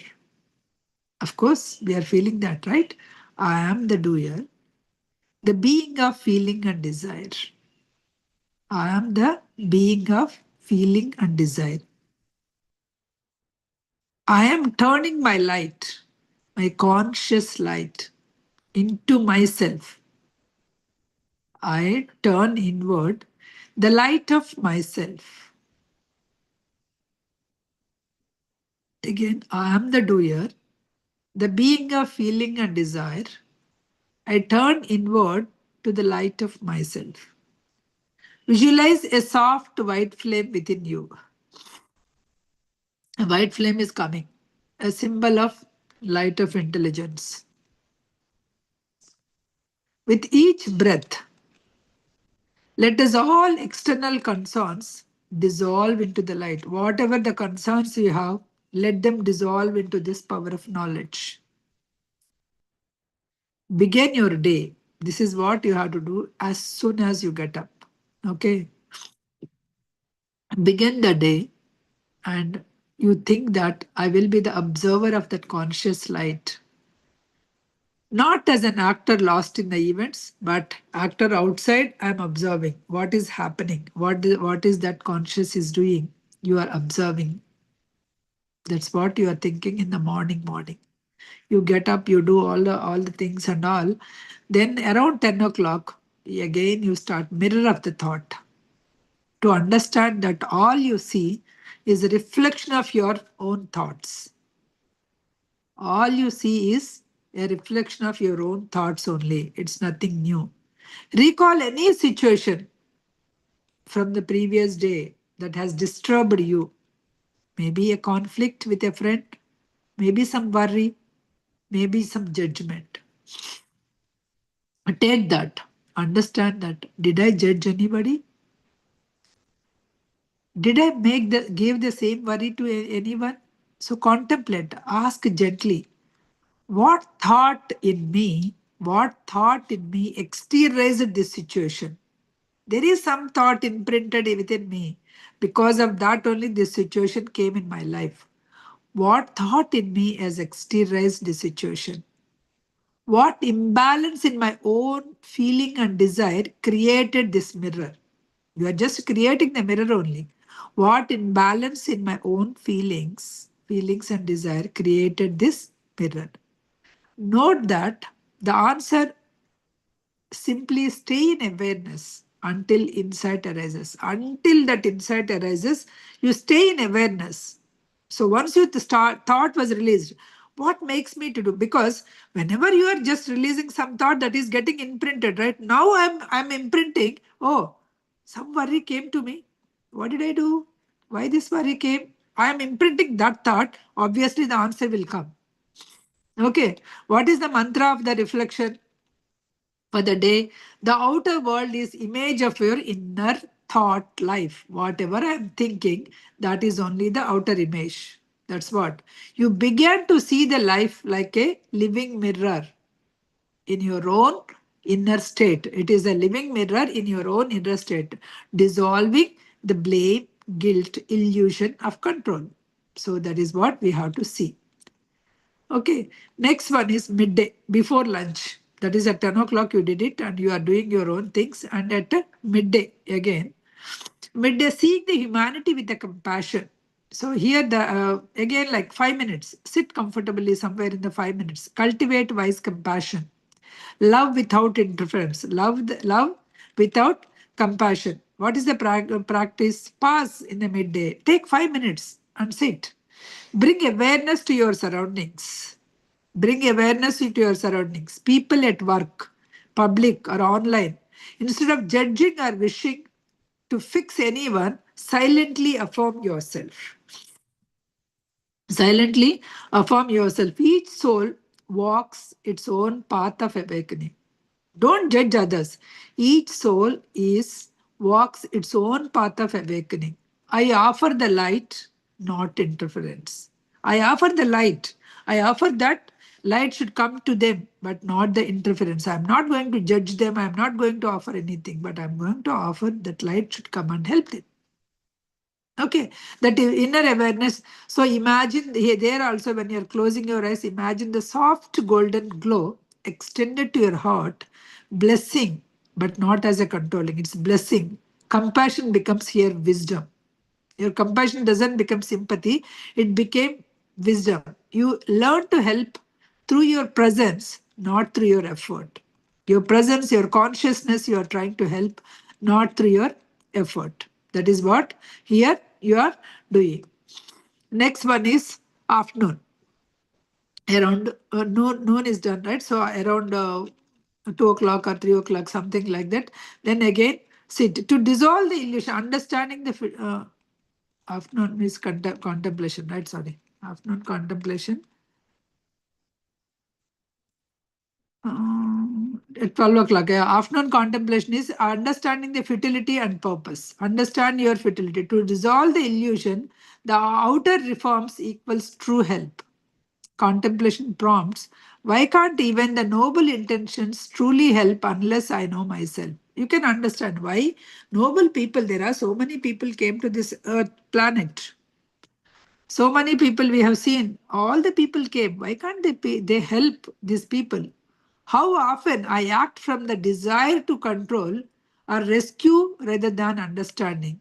Of course, we are feeling that, right? I am the doer, the being of feeling and desire. I am the being of feeling and desire. I am turning my light, my conscious light, into myself. I turn inward the light of myself. Again, I am the doer, the being of feeling and desire. I turn inward to the light of myself. Visualize a soft white flame within you. A white flame is coming, a symbol of light of intelligence. With each breath, let us all external concerns dissolve into the light. Whatever the concerns you have, let them dissolve into this power of knowledge. Begin your day. This is what you have to do as soon as you get up. Okay? Begin the day and you think that I will be the observer of that conscious light. Not as an actor lost in the events, but actor outside, I'm observing what is happening, what is that conscious is doing. You are observing. That's what you are thinking in the morning. You get up, you do all the things and all. Then around 10 o'clock, again you start mirror of the thought. To understand that all you see is a reflection of your own thoughts. All you see is a reflection of your own thoughts only. It's nothing new. Recall any situation from the previous day that has disturbed you. Maybe a conflict with a friend, maybe some worry, maybe some judgment. Take that. Understand that. Did I judge anybody? Did I give the same worry to anyone? So contemplate. Ask gently. What thought in me exteriorized this situation? There is some thought imprinted within me. Because of that only this situation came in my life. What thought in me has exteriorized the situation? What imbalance in my own feeling and desire created this mirror? You are just creating the mirror only. What imbalance in my own feelings and desire created this mirror? Note that the answer simply stay in awareness until insight arises. Until that insight arises, you stay in awareness. So once you start, thought was released, what makes me to do? Because whenever you are just releasing some thought that is getting imprinted, right? Now I'm imprinting. Oh, some worry came to me. What did I do? Why this worry came? I am imprinting that thought. Obviously, the answer will come. Okay. What is the mantra of the reflection? For the day, the outer world is image of your inner thought life. Whatever I am thinking, that is only the outer image. That's what. You began to see the life like a living mirror in your own inner state. It is a living mirror in your own inner state, dissolving the blame, guilt, illusion of control. So that is what we have to see. Okay, next one is midday, before lunch. That is at 10 o'clock you did it and you are doing your own things. And at midday again, midday seeing the humanity with the compassion. So here the again like 5 minutes, sit comfortably somewhere in the 5 minutes. Cultivate wise compassion. Love without interference. Love without compassion. What is the practice? Pause in the midday. Take 5 minutes and sit. Bring awareness to your surroundings. Bring awareness to your surroundings. People at work, public or online. Instead of judging or wishing to fix anyone, silently affirm yourself. Silently affirm yourself. Each soul walks its own path of awakening. Don't judge others. Each soul is walks its own path of awakening. I offer the light, not interference. I offer the light. I offer that light should come to them, but not the interference. I'm not going to judge them. I'm not going to offer anything, but I'm going to offer that light should come and help them. Okay, that is inner awareness. So imagine there also, when you're closing your eyes, imagine the soft golden glow extended to your heart, blessing, but not as a controlling, it's blessing. Compassion becomes here wisdom. Your compassion doesn't become sympathy, it became wisdom. You learn to help through your presence, not through your effort. Your presence, your consciousness, you are trying to help, not through your effort. That is what here you are doing. Next one is afternoon. Around noon is done, right? So around 2 o'clock or 3 o'clock, something like that. Then again, sit to dissolve the illusion, understanding the afternoon is contemplation, right? Sorry, afternoon contemplation. At 12 o'clock, yeah. Afternoon contemplation is understanding the futility and purpose. Understand your futility. To dissolve the illusion, the outer reforms equals true help. Contemplation prompts, why can't even the noble intentions truly help unless I know myself? You can understand why noble people, there are so many people came to this earth planet. So many people we have seen, all the people came. Why can't they help these people? How often I act from the desire to control or rescue rather than understanding.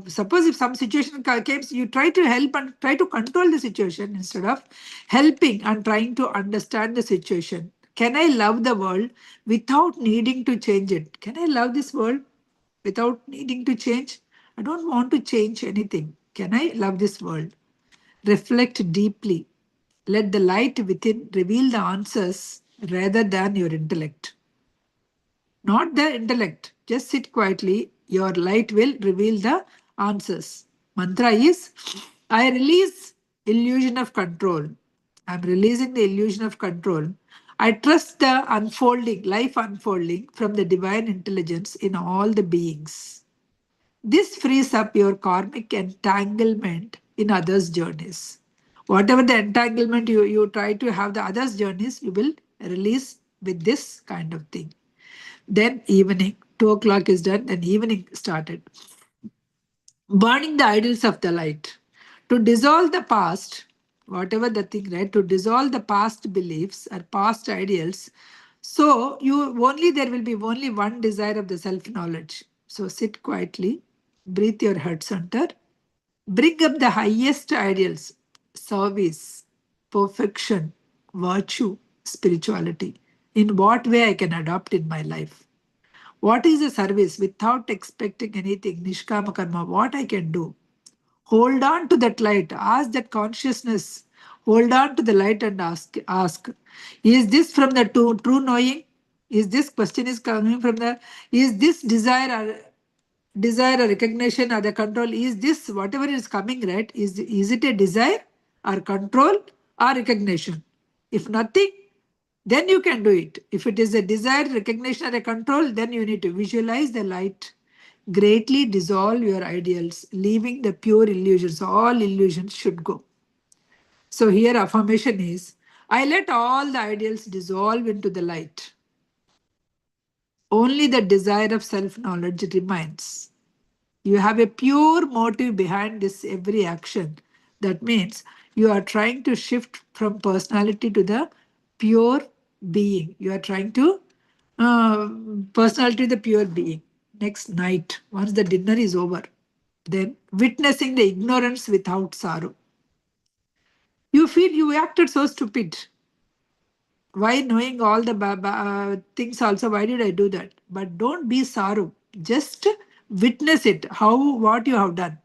Suppose if some situation comes, you try to help and try to control the situation instead of helping and trying to understand the situation. Can I love the world without needing to change it? Can I love this world without needing to change? I don't want to change anything. Can I love this world? Reflect deeply. Let the light within reveal the answers rather than your intellect. Not the intellect. Just sit quietly. Your light will reveal the answers. Mantra is I release illusion of control. I'm releasing the illusion of control. I trust the unfolding, life unfolding from the divine intelligence in all the beings. This frees up your karmic entanglement in others' journeys. Whatever the entanglement you try to have the others' journeys, you will release with this kind of thing. Then evening, 2 o'clock is done, then evening started. Burning the idols of the light. To dissolve the past, whatever the thing, right? To dissolve the past beliefs or past ideals. So there will be only one desire of the self-knowledge. So sit quietly, breathe your heart center, bring up the highest ideals, service, perfection, virtue, spirituality. In what way I can adopt in my life? What is a service without expecting anything? Nishkama karma, what I can do. Hold on to that light. Ask that consciousness. Hold on to the light and ask. Is this from the true knowing? Is this question is coming from the, is this desire or recognition or the control? Is this whatever is coming, right? Is it a desire or control or recognition? If nothing, then you can do it. If it is a desire, recognition, or a control, then you need to visualize the light. Greatly dissolve your ideals, leaving the pure illusions. All illusions should go. So here affirmation is, I let all the ideals dissolve into the light. Only the desire of self-knowledge remains. You have a pure motive behind this every action. That means you are trying to shift from personality to the pure being. You are trying to personality to the pure being. Next night, once the dinner is over, then witnessing the ignorance without sorrow. You feel you acted so stupid. Why knowing all the things also, why did I do that? But don't be sorrow. Just witness it, how, what you have done.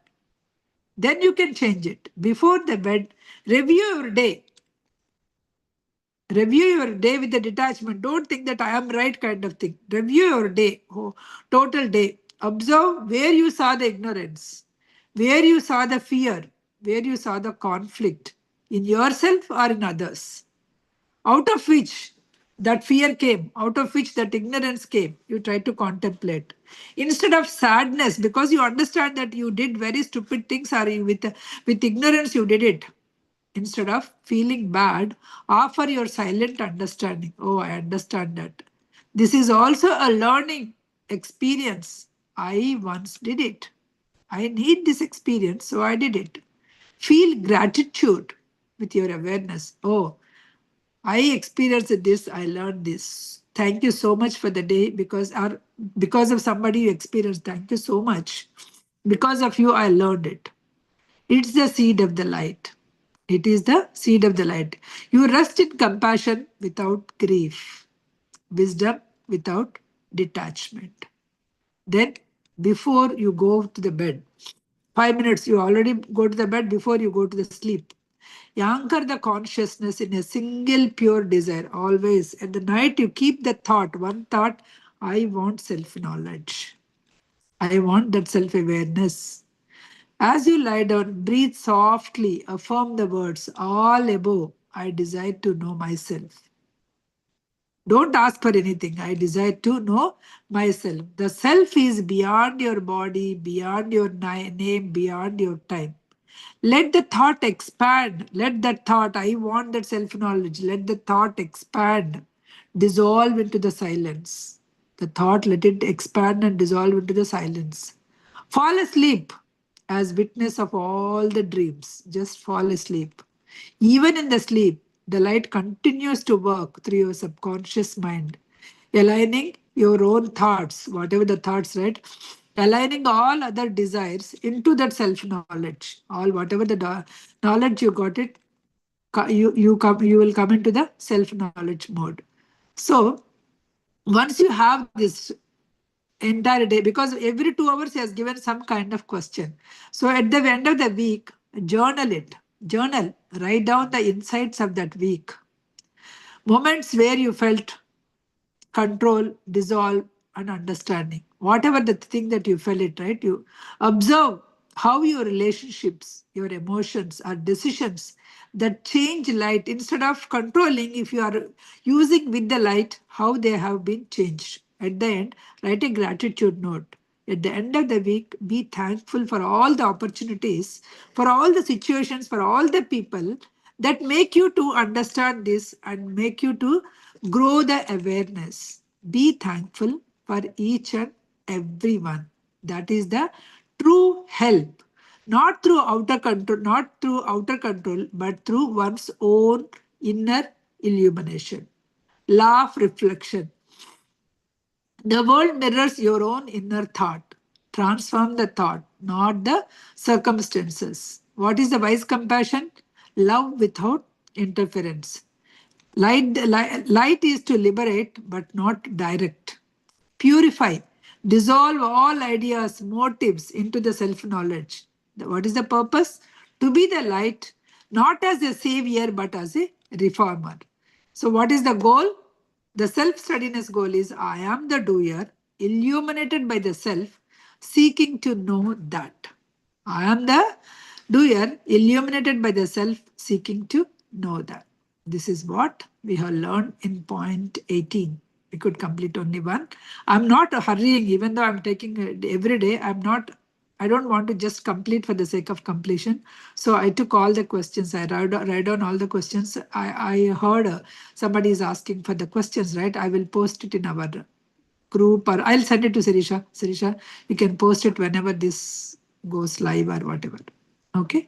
Then you can change it. Before the bed, review your day. Review your day with the detachment. Don't think that I am right kind of thing. Review your day, total day. Observe where you saw the ignorance, where you saw the fear, where you saw the conflict in yourself or in others. Out of which that fear came, out of which that ignorance came, you try to contemplate. Instead of sadness, because you understand that you did very stupid things, or with ignorance you did it. Instead of feeling bad, offer your silent understanding. Oh, I understand that. This is also a learning experience. I once did it. I need this experience, so I did it. Feel gratitude with your awareness. Oh, I experienced this, I learned this. Thank you so much for the day, because of somebody you experienced. Thank you so much. Because of you, I learned it. It's the seed of the light. It is the seed of the light. You rest in compassion without grief, wisdom without detachment. Then, before you go to the bed, 5 minutes, you already go to the bed before you go to the sleep. You anchor the consciousness in a single pure desire always. At the night, you keep the thought, one thought, I want self knowledge. I want that self awareness. As you lie down, breathe softly, affirm the words, all above, I desire to know myself. Don't ask for anything. I desire to know myself. The self is beyond your body, beyond your name, beyond your time. Let the thought expand. Let that thought, I want that self knowledge, let the thought expand, dissolve into the silence. The thought, let it expand and dissolve into the silence. Fall asleep as witness of all the dreams. Just fall asleep. Even in the sleep, the light continues to work through your subconscious mind, aligning your own thoughts, whatever the thoughts, right? Aligning all other desires into that self knowledge. All whatever the knowledge you got it, you will come into the self knowledge mode. So once you have this entire day, because every 2 hours he has given some kind of question. So at the end of the week, journal it. Journal, write down the insights of that week. Moments where you felt control, dissolve, and understanding. Whatever the thing that you felt it, right? You observe how your relationships, your emotions, or decisions that change light instead of controlling, if you are using with the light, how they have been changed. At the end, write a gratitude note. At the end of the week, be thankful for all the opportunities, for all the situations, for all the people that make you to understand this and make you to grow the awareness. Be thankful for each and everyone. That is the true help. Not through outer control, not through outer control, but through one's own inner illumination. Law of reflection. The world mirrors your own inner thought. Transform the thought, not the circumstances. What is the wise compassion? Love without interference. Light is to liberate but not direct. Purify, dissolve all ideas, motives into the self knowledge. What is the purpose? To be the light, not as a savior but as a reformer. So, what is the goal? The self steadiness goal is I am the doer, illuminated by the self, seeking to know that. I am the doer, illuminated by the self, seeking to know that. This is what we have learned in point 18. We could complete only one. I'm not hurrying, even though I'm taking it every day. I don't want to just complete for the sake of completion. So I took all the questions. I write down all the questions. I heard somebody is asking for the questions, right? I will post it in our group, or I'll send it to Sirisha. Sirisha, you can post it whenever this goes live or whatever. Okay.